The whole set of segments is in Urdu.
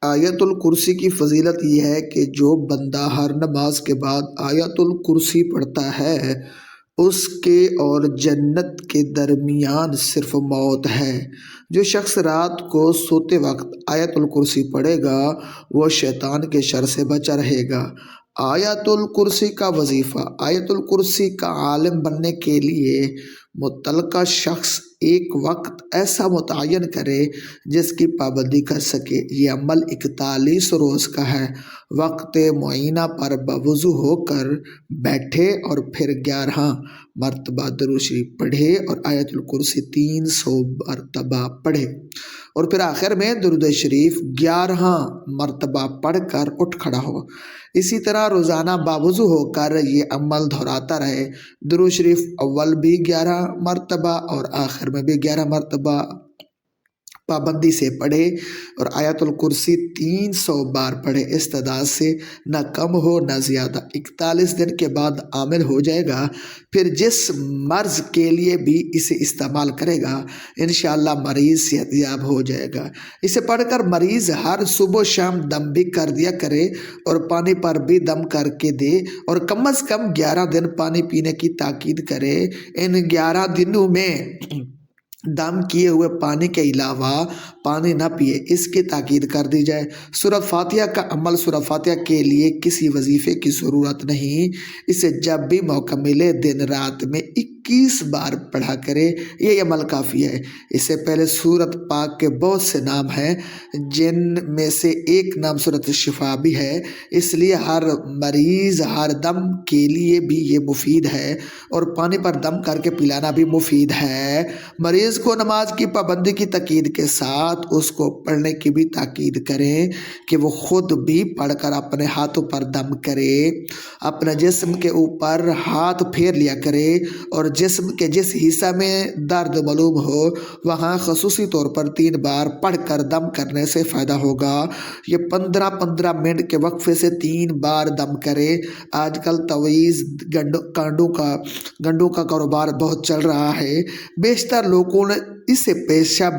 آیت الکرسی کی فضیلت یہ ہے کہ جو بندہ ہر نماز کے بعد آیت الکرسی پڑھتا ہے اس کے اور جنت کے درمیان صرف موت ہے۔ جو شخص رات کو سوتے وقت آیت الکرسی پڑھے گا وہ شیطان کے شر سے بچا رہے گا۔ آیت الکرسی کا وظیفہ: آیت الکرسی کا عالم بننے کے لیے متعلقہ شخص ایک وقت ایسا متعین کرے جس کی پابندی کر سکے۔ یہ عمل 41 روز کا ہے۔ وقت معینہ پر باوضو ہو کر بیٹھے اور پھر 11 مرتبہ درود شریف پڑھے اور آیت الکرسی 300 مرتبہ پڑھے اور پھر آخر میں درود شریف 11 مرتبہ پڑھ کر اٹھ کھڑا ہو۔ اسی طرح روزانہ باوضو ہو کر یہ عمل دہراتا رہے۔ درود شریف اول بھی 11 مرتبہ اور آخر میں بھی 11 مرتبہ پابندی سے پڑھے اور آیت الکرسی 300 بار پڑھے، استعداد سے نہ کم ہو نہ زیادہ۔ 41 دن کے بعد عامل ہو جائے گا۔ پھر جس مرض کے لیے بھی اسے استعمال کرے گا انشاءاللہ مریض صحت یاب ہو جائے گا۔ اسے پڑھ کر مریض ہر صبح و شام دم بھی کر دیا کرے اور پانی پر بھی دم کر کے دے اور کم از کم 11 دن پانی پینے کی تاکید کرے۔ ان 11 دنوں میں دم کیے ہوئے پانی کے علاوہ پانی نہ پیے، اس کی تاکید کر دی جائے۔ سورۃ فاتحہ کا عمل: سورۃ فاتحہ کے لیے کسی وظیفے کی ضرورت نہیں، اسے جب بھی موقع ملے دن رات میں 21 بار پڑھا کرے، یہ عمل کافی ہے۔ اس سے پہلے سورۃ پاک کے بہت سے نام ہیں جن میں سے ایک نام سورۃ الشفا بھی ہے، اس لیے ہر مریض ہر دم کے لیے بھی یہ مفید ہے اور پانی پر دم کر کے پلانا بھی مفید ہے۔ مریض کو نماز کی پابندی کی تاکید کے ساتھ اس کو پڑھنے کی بھی تاکید کریں کہ وہ خود بھی پڑھ کر اپنے ہاتھوں پر دم کرے، اپنے جسم کے اوپر ہاتھ پھیر لیا کرے اور جسم کے جس حصہ میں درد معلوم ہو وہاں خصوصی طور پر 3 بار پڑھ کر دم کرنے سے فائدہ ہوگا۔ یہ 15-15 منٹ کے وقفے سے 3 بار دم کرے۔ آج کل تعویذ گنڈوں کا کاروبار بہت چل رہا ہے، بیشتر لوگوں نے اسے پیشہ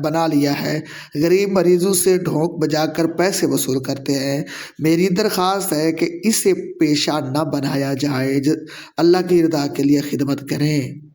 بنا لیا ہے، غریب مریضوں سے ڈھونک بجا کر پیسے وصول کرتے ہیں۔ میری درخواست ہے کہ اسے پیشہ نہ بنایا جائے، اللہ کی رضا کے لیے خدمت کریں۔